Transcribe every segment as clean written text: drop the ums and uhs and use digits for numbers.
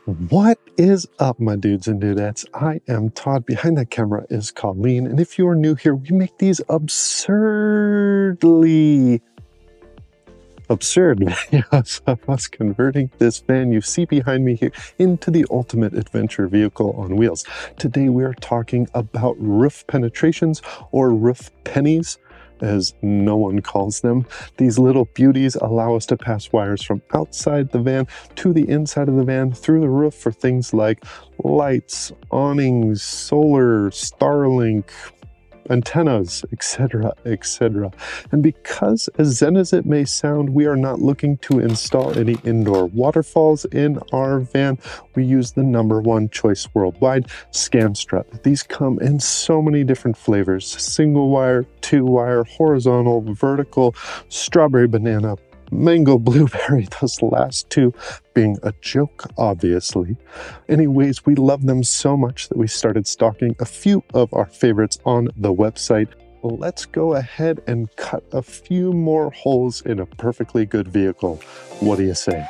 What is up, my dudes and dudettes? I am Todd. Behind that camera is Colleen. And if you're new here, we make these absurdly absurd videos of us converting this van you see behind me here into the ultimate adventure vehicle on wheels. Today we are talking about roof penetrations, or roof pennies, as no one calls them. These little beauties allow us to pass wires from outside the van to the inside of the van through the roof for things like lights, awnings, solar, Starlink, antennas, etc., etc. And because, as zen as it may sound, we are not looking to install any indoor waterfalls in our van, we use the #1 choice worldwide, Scanstrut. These come in so many different flavors: single wire, 2-wire, horizontal, vertical, strawberry banana, mango blueberry, those last two being a joke, obviously. Anyways, we love them so much that we started stocking a few of our favorites on the website. Let's go ahead and cut a few more holes in a perfectly good vehicle. What do you say?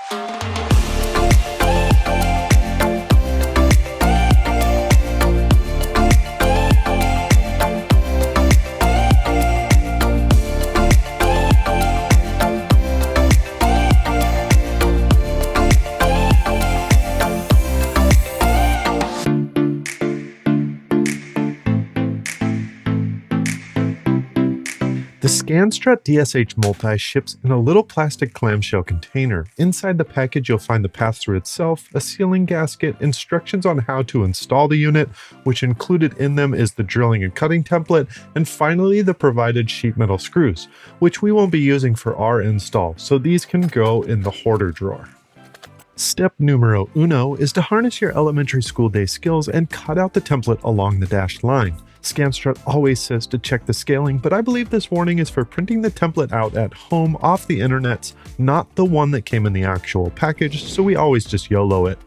The Scanstrut DSH Multi ships in a little plastic clamshell container. Inside the package you'll find the pass-through itself, a sealing gasket, instructions on how to install the unit, which included in them is the drilling and cutting template, and finally the provided sheet metal screws, which we won't be using for our install, so these can go in the hoarder drawer. Step numero uno is to harness your elementary school day skills and cut out the template along the dashed line. Scanstrut always says to check the scaling, but I believe this warning is for printing the template out at home off the internet, not the one that came in the actual package, so we always just YOLO it.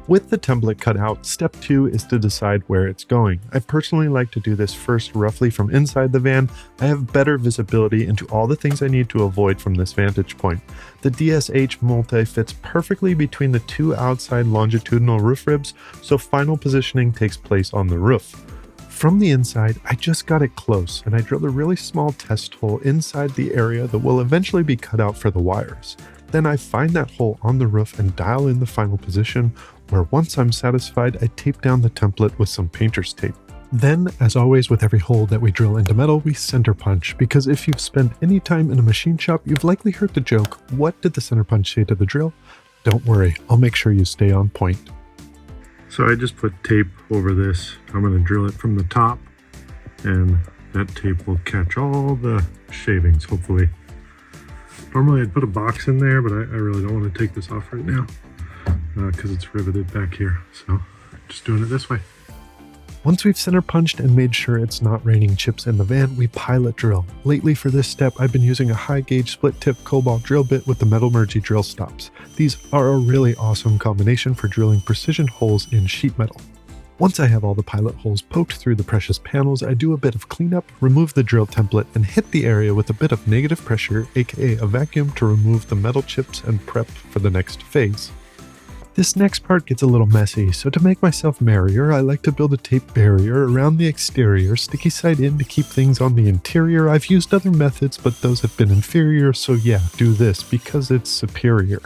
With the template cut out, step 2 is to decide where it's going. I personally like to do this first roughly from inside the van. I have better visibility into all the things I need to avoid from this vantage point. The DSH Multi fits perfectly between the two outside longitudinal roof ribs, so final positioning takes place on the roof. From the inside, I just got it close, and I drilled a really small test hole inside the area that will eventually be cut out for the wires. Then I find that hole on the roof and dial in the final position, where once I'm satisfied, I tape down the template with some painter's tape. Then, as always with every hole that we drill into metal, we center punch, because if you've spent any time in a machine shop, you've likely heard the joke, "What did the center punch say to the drill?" Don't worry, I'll make sure you stay on point. So I just put tape over this. I'm going to drill it from the top, and that tape will catch all the shavings, hopefully. Normally I'd put a box in there, but I really don't want to take this off right now because it's riveted back here. So just doing it this way. Once we've center punched and made sure it's not raining chips in the van, we pilot drill. Lately for this step, I've been using a high gauge split tip cobalt drill bit with the Metalmergy drill stops. These are a really awesome combination for drilling precision holes in sheet metal. Once I have all the pilot holes poked through the precious panels, I do a bit of cleanup, remove the drill template, and hit the area with a bit of negative pressure, aka a vacuum, to remove the metal chips and prep for the next phase. This next part gets a little messy, so to make myself merrier, I like to build a tape barrier around the exterior, sticky side in to keep things on the interior. I've used other methods, but those have been inferior, so yeah, do this because it's superior.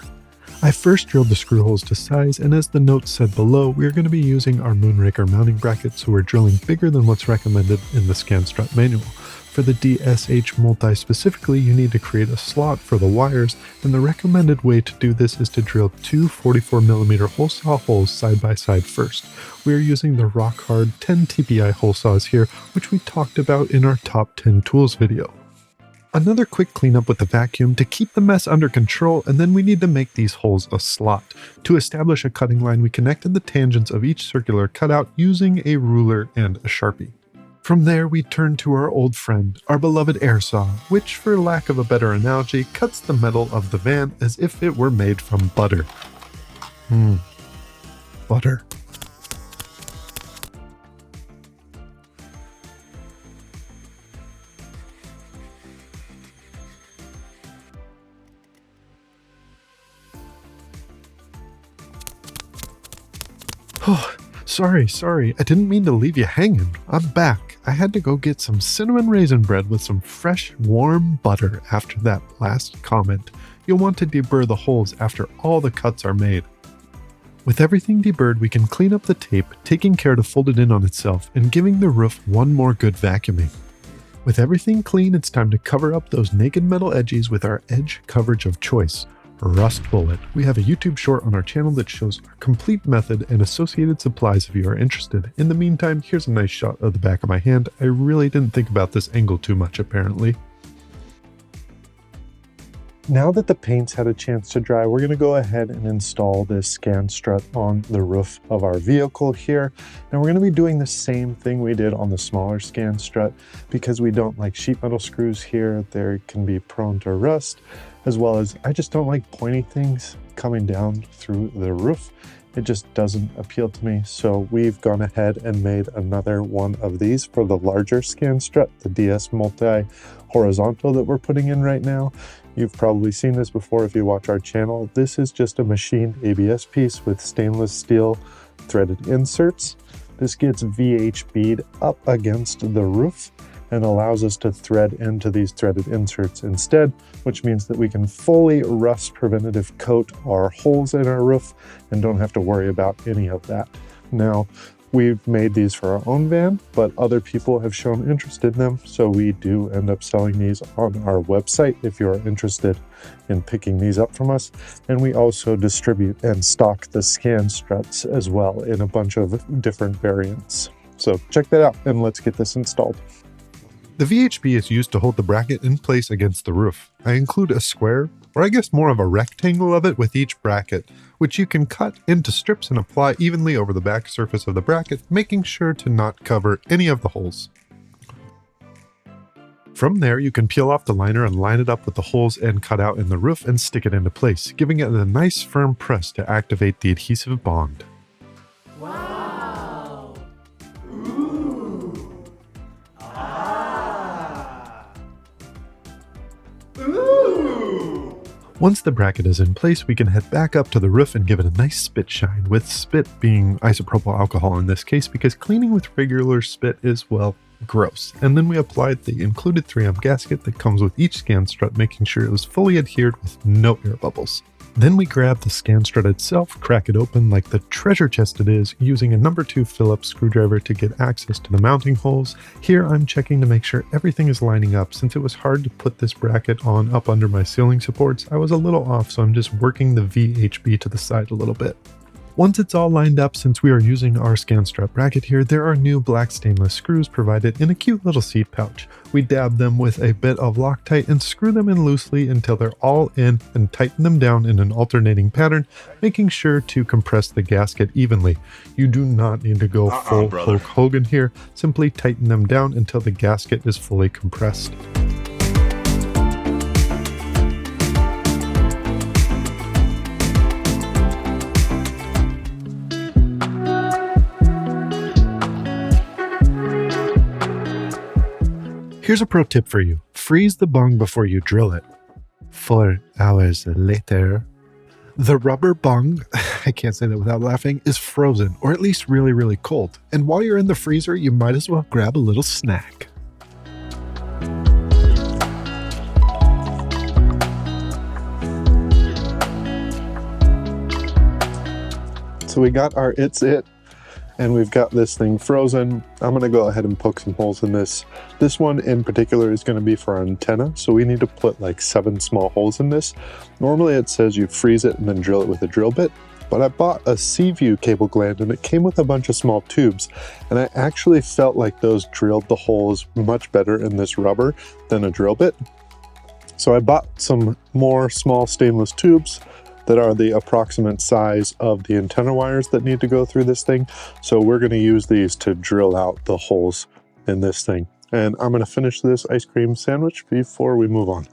I first drilled the screw holes to size, and as the note said below, we're going to be using our Moonraker mounting bracket, so we're drilling bigger than what's recommended in the Scanstrut manual. For the DSH Multi specifically, you need to create a slot for the wires, and the recommended way to do this is to drill two 44mm hole saw holes side by side first. We are using the Rockhard 10 TPI hole saws here, which we talked about in our top 10 tools video. Another quick cleanup with the vacuum to keep the mess under control, and then we need to make these holes a slot. To establish a cutting line, we connected the tangents of each circular cutout using a ruler and a Sharpie. From there, we turn to our old friend, our beloved air saw, which, for lack of a better analogy, cuts the metal of the van as if it were made from butter. Butter. Oh, sorry. I didn't mean to leave you hanging. I'm back. I had to go get some cinnamon raisin bread with some fresh, warm butter after that last comment. You'll want to deburr the holes after all the cuts are made. With everything deburred, we can clean up the tape, taking care to fold it in on itself and giving the roof one more good vacuuming. With everything clean, it's time to cover up those naked metal edges with our edge coverage of choice, Rust Bullet. We have a YouTube short on our channel that shows our complete method and associated supplies if you are interested. In the meantime, here's a nice shot of the back of my hand. I really didn't think about this angle too much apparently. Now that the paint's had a chance to dry, we're going to go ahead and install this Scanstrut on the roof of our vehicle here. And we're going to be doing the same thing we did on the smaller Scanstrut because we don't like sheet metal screws here. They can be prone to rust, as well as I just don't like pointy things coming down through the roof. It just doesn't appeal to me. So we've gone ahead and made another one of these for the larger Scanstrut, the DS Multi Horizontal that we're putting in right now. You've probably seen this before if you watch our channel. This is just a machined ABS piece with stainless steel threaded inserts. This gets VHB'd up against the roof and allows us to thread into these threaded inserts instead, which means that we can fully rust preventative coat our holes in our roof and don't have to worry about any of that. Now, we've made these for our own van, but other people have shown interest in them, so we do end up selling these on our website if you're interested in picking these up from us. And we also distribute and stock the Scanstruts as well in a bunch of different variants. So check that out and let's get this installed. The VHB is used to hold the bracket in place against the roof. I include a square, or I guess more of a rectangle of it with each bracket, which you can cut into strips and apply evenly over the back surface of the bracket, making sure to not cover any of the holes. From there, you can peel off the liner and line it up with the holes and cut out in the roof and stick it into place, giving it a nice firm press to activate the adhesive bond. Wow! Ooh! Ah! Ooh! Once the bracket is in place, we can head back up to the roof and give it a nice spit shine, with spit being isopropyl alcohol in this case because cleaning with regular spit is, well, gross. And then we applied the included 3M gasket that comes with each Scanstrut, making sure it was fully adhered with no air bubbles. Then we grab the Scanstrut itself, crack it open like the treasure chest it is, using a number 2 Phillips screwdriver to get access to the mounting holes. Here I'm checking to make sure everything is lining up. Since it was hard to put this bracket on up under my ceiling supports, I was a little off, so I'm just working the VHB to the side a little bit. Once it's all lined up, since we are using our Scanstrut bracket here, there are new black stainless screws provided in a cute little seat pouch. We dab them with a bit of Loctite and screw them in loosely until they're all in and tighten them down in an alternating pattern, making sure to compress the gasket evenly. You do not need to go full Hulk Hogan here, simply tighten them down until the gasket is fully compressed. Here's a pro tip for you. Freeze the bung before you drill it. 4 hours later, the rubber bung, I can't say that without laughing, is frozen, or at least really, really cold. And while you're in the freezer, you might as well grab a little snack. So we got our It's It, and we've got this thing frozen. I'm gonna go ahead and poke some holes in this. This one in particular is gonna be for our antenna, so we need to put like 7 small holes in this. Normally it says you freeze it and then drill it with a drill bit, but I bought a Seaview cable gland and it came with a bunch of small tubes, and I actually felt like those drilled the holes much better in this rubber than a drill bit. So I bought some more small stainless tubes that are the approximate size of the antenna wires that need to go through this thing. So we're gonna use these to drill out the holes in this thing. And I'm gonna finish this ice cream sandwich before we move on.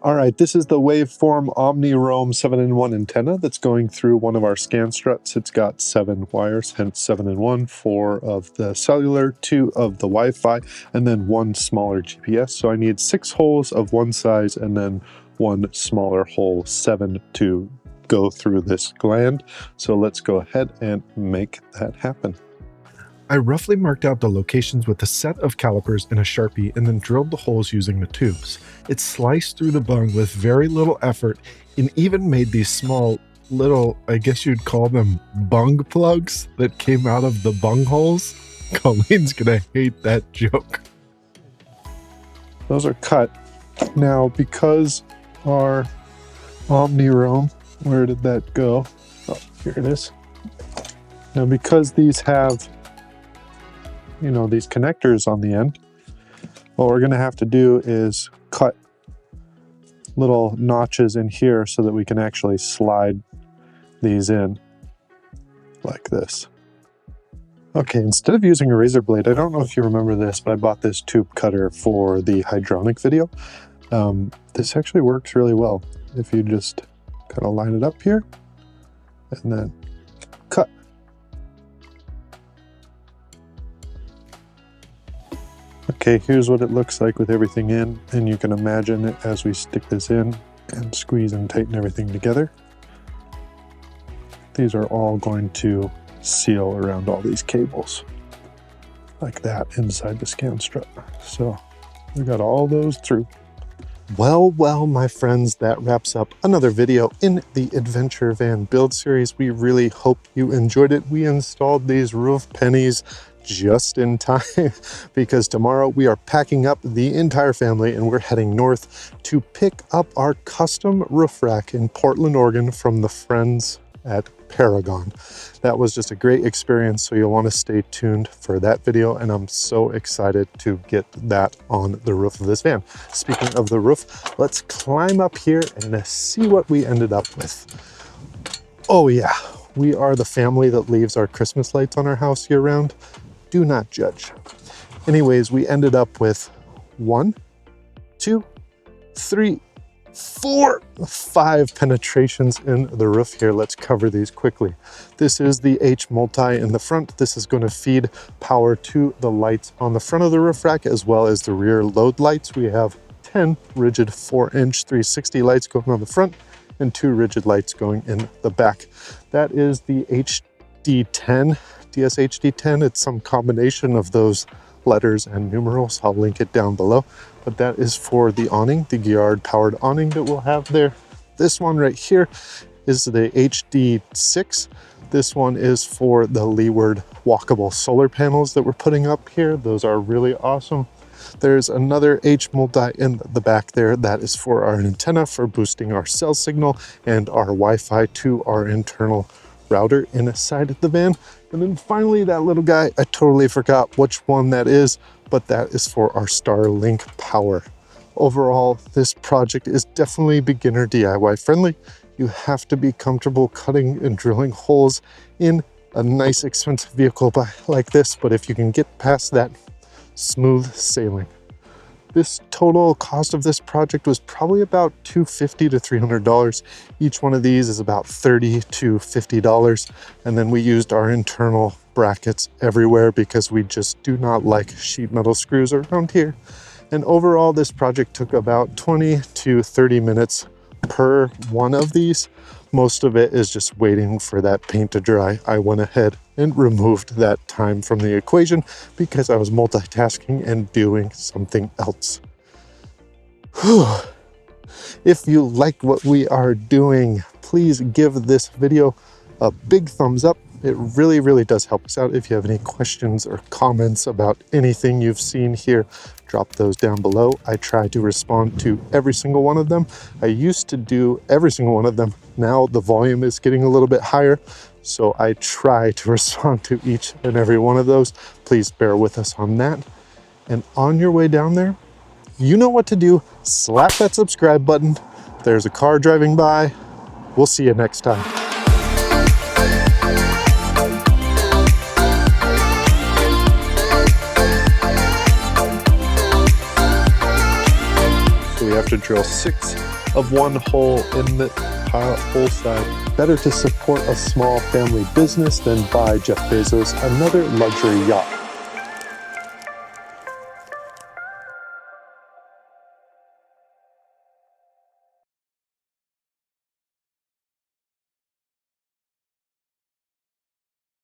All right, this is the Waveform OmniRoam 7-in-1 antenna that's going through one of our Scanstruts. It's got 7 wires, hence 7-in-1, 4 of the cellular, 2 of the Wi-Fi, and then 1 smaller GPS. So I need 6 holes of one size and then 1 smaller hole, 7 to go through this gland. So let's go ahead and make that happen. I roughly marked out the locations with a set of calipers and a Sharpie and then drilled the holes using the tubes. It sliced through the bung with very little effort and even made these small little, I guess you'd call them bung plugs that came out of the bung holes. Colleen's gonna hate that joke. Those are cut. Now, because our OmniRoam, where did that go? Oh, here it is. Now, because these have, you know, these connectors on the end, what we're going to have to do is cut little notches in here so that we can actually slide these in like this. Okay, instead of using a razor blade, I don't know if you remember this, but I bought this tube cutter for the hydronic video. This actually works really well. If you just kind of line it up here and then cut. Okay, here's what it looks like with everything in, and you can imagine it as we stick this in and squeeze and tighten everything together. These are all going to seal around all these cables like that inside the Scanstrut. So we got all those through. Well, my friends, that wraps up another video in the Adventure Van build series. We really hope you enjoyed it. We installed these roof pennies just in time because tomorrow we are packing up the entire family and we're heading north to pick up our custom roof rack in Portland, Oregon from the friends at Paragon. That was just a great experience, so you'll want to stay tuned for that video, and I'm so excited to get that on the roof of this van. Speaking of the roof, let's climb up here and see what we ended up with. Oh yeah, we are the family that leaves our Christmas lights on our house year round. Do not judge. Anyways, we ended up with 1, 2, 3, 4, 5 penetrations in the roof here. Let's cover these quickly. This is the H multi in the front. This is going to feed power to the lights on the front of the roof rack as well as the rear load lights. We have 10 rigid 4-inch 360 lights going on the front and 2 rigid lights going in the back. That is the HD10. DSHD10, it's some combination of those letters and numerals. I'll link it down below, but that is for the awning, the Giard powered awning that we'll have there. This one right here is the HD6. This one is for the leeward walkable solar panels that we're putting up here. Those are really awesome. There's another H multi in the back there. That is for our antenna for boosting our cell signal and our Wi-Fi to our internal router inside the van. And then finally, that little guy, I totally forgot which one that is, but that is for our Starlink power. Overall, this project is definitely beginner DIY friendly. You have to be comfortable cutting and drilling holes in a nice expensive vehicle like this, but if you can get past that, smooth sailing. This total cost of this project was probably about $250 to $300. Each one of these is about $30 to $50. And then we used our internal brackets everywhere because we just do not like sheet metal screws around here. And overall, this project took about 20 to 30 minutes per one of these. Most of it is just waiting for that paint to dry. I went ahead and removed that time from the equation because I was multitasking and doing something else. Whew. If you like what we are doing, please give this video a big thumbs up. It really does help us out. If you have any questions or comments about anything you've seen here, drop those down below. I try to respond to every single one of them. I used to do every single one of them. Now the volume is getting a little bit higher, so I try to respond to each and every one of those. Please bear with us on that. And on your way down there, you know what to do. Slap that subscribe button. There's a car driving by. We'll see you next time. We have to drill 6 of one hole in the hole side. Better to support a small family business than buy Jeff Bezos another luxury yacht.